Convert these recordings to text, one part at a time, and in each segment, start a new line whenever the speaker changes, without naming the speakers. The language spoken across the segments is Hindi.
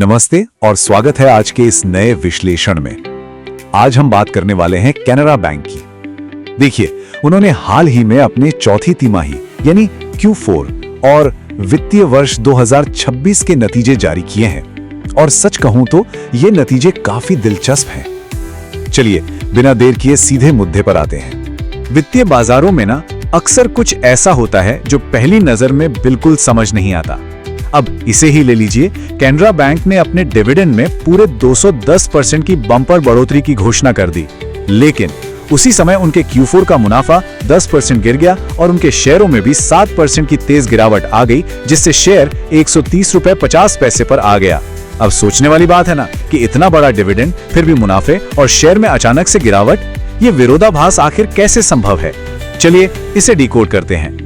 नमस्ते और स्वागत है आज के इस नए विश्लेषण में। आज हम बात करने वाले हैं कैनरा बैंक की। देखिए, उन्होंने हाल ही में अपने चौथी तिमाही यानी Q4 और वित्तीय वर्ष 2026 के नतीजे जारी किए हैं और सच कहूं तो ये नतीजे काफी दिलचस्प हैं। चलिए बिना देर किए सीधे मुद्दे पर आते हैं। वित्तीय बाजारों में ना अक्सर कुछ ऐसा होता है जो पहली नजर में बिल्कुल समझ नहीं आता। अब इसे ही ले लीजिए, कैनरा बैंक ने अपने डिविडेंड में पूरे 210% की बम्पर बढ़ोतरी की घोषणा कर दी, लेकिन उसी समय उनके Q4 का मुनाफा 10% गिर गया और उनके शेयरों में भी 7% की तेज गिरावट आ गई, जिससे शेयर 130 रुपए 50 पैसे पर आ गया। अब सोचने वाली बात है ना कि इतना बड़ा डिविडेंड फिर भी मुनाफे और शेयर में अचानक से गिरावट, ये विरोधाभास आखिर कैसे संभव है? चलिए इसे डिकोड करते हैं।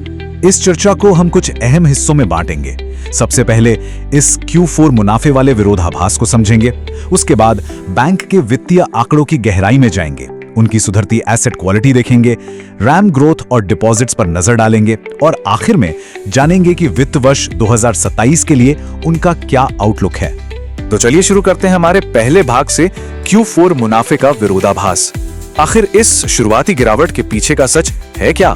इस चर्चा को हम कुछ अहम हिस्सों में बांटेंगे। सबसे पहले इस Q4 मुनाफे वाले विरोधाभास को समझेंगे, उसके बाद बैंक के वित्तीय आंकड़ों की गहराई में जाएंगे, उनकी सुधरती एसेट क्वालिटी देखेंगे, रैम ग्रोथ और डिपॉजिट्स पर नजर डालेंगे और आखिर में जानेंगे कि वित्त वर्ष 2027 के लिए उनका क्या आउटलुक है। तो चलिए शुरू करते हैं हमारे पहले भाग से, Q4 मुनाफे का विरोधाभास। आखिर इस शुरुआती गिरावट के पीछे का सच है क्या?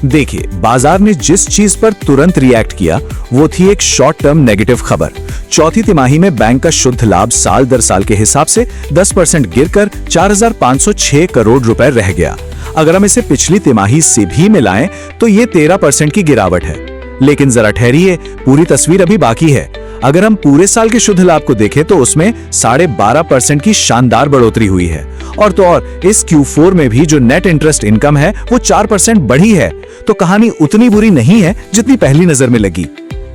देखिए, बाजार ने जिस चीज पर तुरंत रिएक्ट किया वो थी एक शॉर्ट टर्म नेगेटिव खबर। चौथी तिमाही में बैंक का शुद्ध लाभ साल दर साल के हिसाब से 10% गिरकर 4,506 करोड़ रुपए रह गया। अगर हम इसे पिछली तिमाही से भी मिलाएं तो ये 13% की गिरावट है। लेकिन जरा ठहरिए, पूरी तस्वीर अभी बाकी है। अगर हम पूरे साल के शुद्ध लाभ को देखें तो उसमें 12.5% की शानदार बढ़ोतरी हुई है और तो और इस Q4 में भी जो नेट इंटरेस्ट इनकम है वो 4% बढ़ी है। तो कहानी उतनी बुरी नहीं है जितनी पहली नजर में लगी।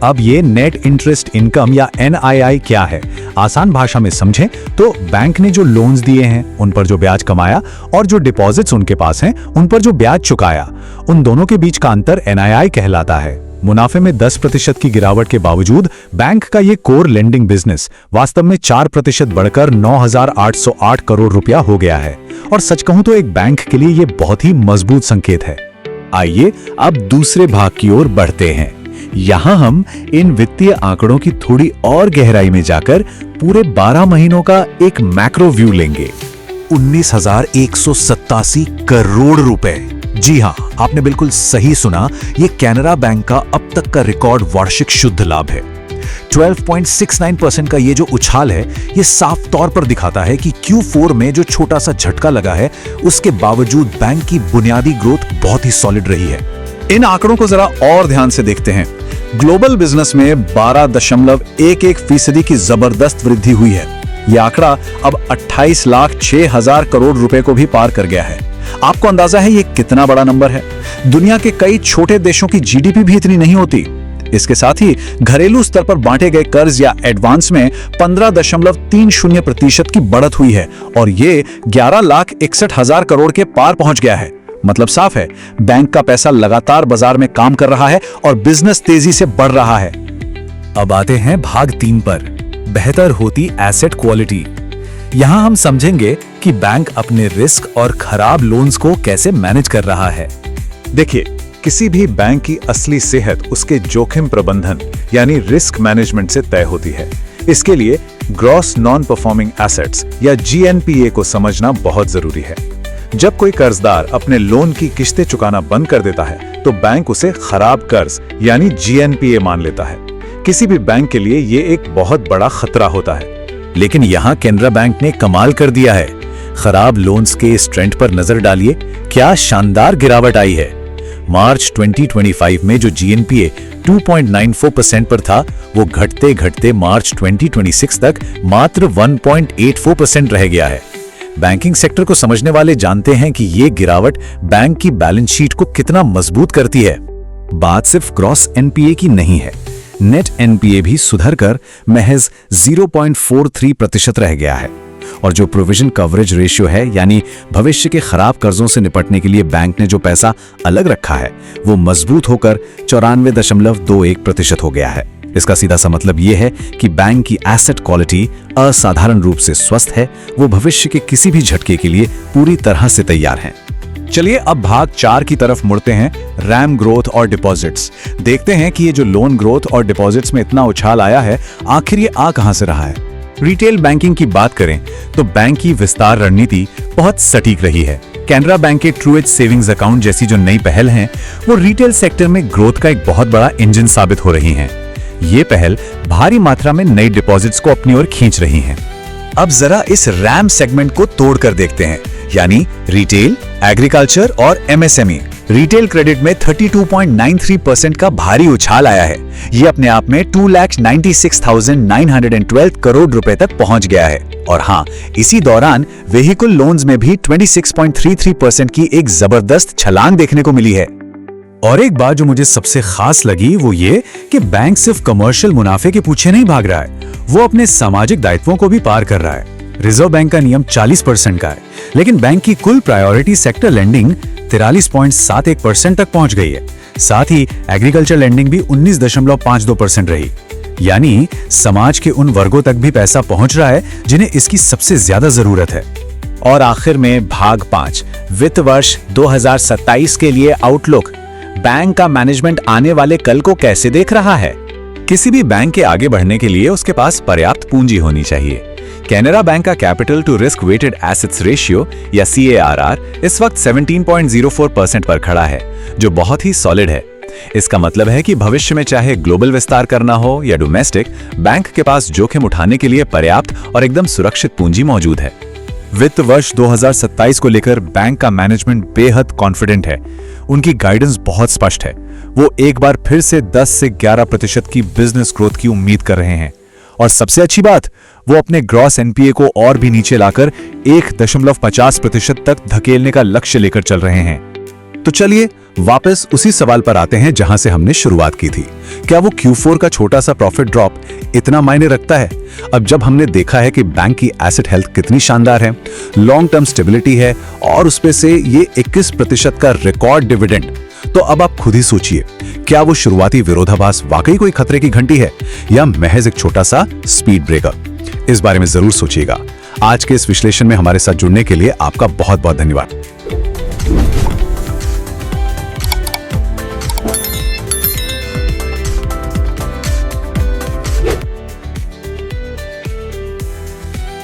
अब ये नेट इंटरेस्ट इनकम या NII क्या है? आसान भाषा में समझें तो बैंक ने जो लोन्स दिए हैं उन पर जो ब्याज कमाया और जो डिपॉजिट्स उनके पास हैं उन पर जो ब्याज चुकाया, उन दोनों के बीच का अंतर NII कहलाता है। मुनाफे में 10% की गिरावट के बावजूद बैंक का ये कोर लेंडिंग बिजनेस वास्तव में 4% बढ़कर 9,808 करोड़ रुपया हो गया है और सच कहूं तो एक बैंक के लिए ये बहुत ही मजबूत संकेत है। आइए अब दूसरे भाग की ओर बढ़ते हैं। यहाँ हम इन वित्तीय आंकड़ों की थोड़ी और गहराई में जाकर पूरे 12 महीनों का एक मैक्रो व्यू लेंगे। 19,187 करोड़ रुपए। जी हाँ, आपने बिल्कुल सही सुना, ये कैनरा बैंक का अब तक का रिकॉर्ड वार्षिक शुद्ध लाभ है। 12.69% का ये जो उछाल है, ये साफ तौर पर दिखाता है कि Q4 में जो छोटा सा झटका लगा है उसके बावजूद बैंक की बुनियादी ग्रोथ बहुत ही सॉलिड रही है। इन आंकड़ों को जरा और ध्यान से देखते हैं। ग्लोबल बिजनेस में 12.11% की जबरदस्त वृद्धि हुई है। यह आंकड़ा अब 28,06,000 करोड़ रुपए को भी पार कर गया है। आपको अंदाजा है ये कितना बड़ा नंबर है? दुनिया के कई छोटे देशों की GDP भी इतनी नहीं होती। इसके साथ ही घरेलू स्तर पर बांटे गए कर्ज या एडवांस में 15.30% की बढ़त हुई है और ये 11,61,000 करोड़ के पार पहुंच गया है। मतलब साफ है, बैंक का पैसा लगातार बाजार में काम कर रहा है और बिजनेस तेजी से बढ़ रहा है। अब आते हैं भाग 3 पर, बेहतर होती एसेट क्वालिटी। यहां हम समझेंगे कि बैंक अपने रिस्क और खराब लोन्स को कैसे मैनेज कर रहा है। देखिए, किसी भी बैंक की असली सेहत उसके जोखिम प्रबंधन यानी रिस्क मैनेजमेंट से तय होती है। इसके लिए ग्रॉस नॉन परफॉर्मिंग एसेट्स या GNPA को समझना बहुत जरूरी है। जब कोई कर्जदार अपने लोन की किस्तें चुकाना बंद कर देता है तो बैंक उसे खराब कर्ज यानी GNPA मान लेता है। किसी भी बैंक के लिए ये एक बहुत बड़ा खतरा होता है। लेकिन यहाँ कैनरा बैंक ने कमाल कर दिया है। खराब लोन्स के इस ट्रेंड पर नजर डालिए, क्या शानदार गिरावट आई है। मार्च 2025 में जो GNPA 2.94% पर था वो घटते घटते मार्च 2026 तक मात्र 1.84% रह गया है। बैंकिंग सेक्टर को समझने वाले जानते हैं कि ये गिरावट बैंक की बैलेंस शीट को कितना मजबूत करती है। बात सिर्फ ग्रॉस NPA की नहीं है, नेट NPA भी सुधरकर महज 0.43% रह गया है और जो प्रोविजन कवरेज रेशियो है यानी भविष्य के खराब कर्जों से निपटने के लिए बैंक ने जो पैसा अलग रखा है वो मजबूत होकर 94.21% हो गया है। इसका सीधा सा मतलब ये है कि बैंक की एसेट क्वालिटी असाधारण रूप से स्वस्थ है, वो भविष्य के किसी भी झटके के लिए पूरी तरह से तैयार है। चलिए अब भाग 4 की तरफ मुड़ते हैं, रैम ग्रोथ और डिपॉजिट्स। देखते हैं कि ये जो लोन ग्रोथ और डिपॉजिट्स में इतना उछाल आया है, आखिर ये आ कहां से रहा है। रिटेल बैंकिंग की बात करें तो बैंक की विस्तार रणनीति बहुत सटीक रही है। कैनरा बैंक के ट्रू एज सेविंग्स अकाउंट जैसी जो नई पहल हैं, वो रिटेल सेक्टर में ग्रोथ का एक बहुत बड़ा इंजन साबित हो रही हैं। ये पहल भारी मात्रा में नई डिपॉजिट्स को अपनी ओर खींच रही हैं। अब जरा इस रैम सेगमेंट को तोड़कर देखते हैं, यानी रिटेल, एग्रीकल्चर और एमएसएमई। रिटेल क्रेडिट में 32.93% का भारी उछाल आया है। ये अपने आप में 2,96,912 करोड़ रुपए तक पहुंच गया है। और हाँ, इसी दौरान व्हीकल लोन्स में भी 26.33% की एक जबरदस्त छलांग देखने को मिली है। और एक बात जो मुझे सबसे खास लगी वो ये कि बैंक सिर्फ कमर्शियल मुनाफे के पीछे नहीं भाग रहा है, वो अपने सामाजिक दायित्वों को भी पार कर रहा है। रिजर्व बैंक का नियम 40% का है, लेकिन बैंक की कुल प्रायोरिटी सेक्टर लेंडिंग 43.71% तक पहुंच गई है। साथ ही एग्रीकल्चर लेंडिंग भी 19.52% रही। यानी समाज के उन वर्गों तक भी पैसा पहुंच रहा है जिन्हें इसकी सबसे ज्यादा जरूरत है। और आखिर में भाग 5, वित्त वर्ष 2027 के लिए आउटलुक। बैंक का मैनेजमेंट आने वाले कल को कैसे देख रहा है? किसी भी बैंक के आगे बढ़ने के लिए उसके पास पर्याप्त पूंजी होनी चाहिए। कैनरा बैंक का capital to risk weighted assets ratio या CARR इस वक्त 17.04% पर खड़ा है, जो बहुत ही सॉलिड है। इसका मतलब है कि भविष्य में चाहे ग्लोबल विस्तार करना हो या डोमेस्टिक, बैंक के पास जोखिम उठाने के लिए पर्याप्त और एकदम सुरक्षित पूंजी मौजूद है। वित्त वर्ष 2027 को लेकर बैंक का मैनेजमेंट बेहद कॉन्फिडेंट है। उनकी गाइडेंस बहुत स्पष्ट है। वो एक बार फिर से 10 से 11% की बिजनेस ग्रोथ की उम्मीद कर रहे हैं। और सबसे अच्छी बात, वो अपने ग्रॉस NPA को और भी नीचे लाकर 1.50% तक धकेलने का लक्ष्य लेकर चल रहे हैं। तो चलिए वापस उसी सवाल पर आते हैं जहां से हमने शुरुआत की थी। क्या वो Q4 का छोटा सा प्रॉफिट ड्रॉप इतना मायने रखता है? अब जब हमने देखा है कि बैंक की एसेट हेल्थ कितनी शानदार है, लॉन्ग टर्म स्टेबिलिटी है और उसपे से ये 21% का रिकॉर्ड डिविडेंड, तो अब आप खुद ही सोचिए, क्या वो शुरुआती विरोधाभास वाकई कोई खतरे की घंटी है या महज एक छोटा सा स्पीड ब्रेकर? इस बारे में जरूर सोचिएगा। आज के इस विश्लेषण में हमारे साथ जुड़ने के लिए आपका बहुत बहुत धन्यवाद।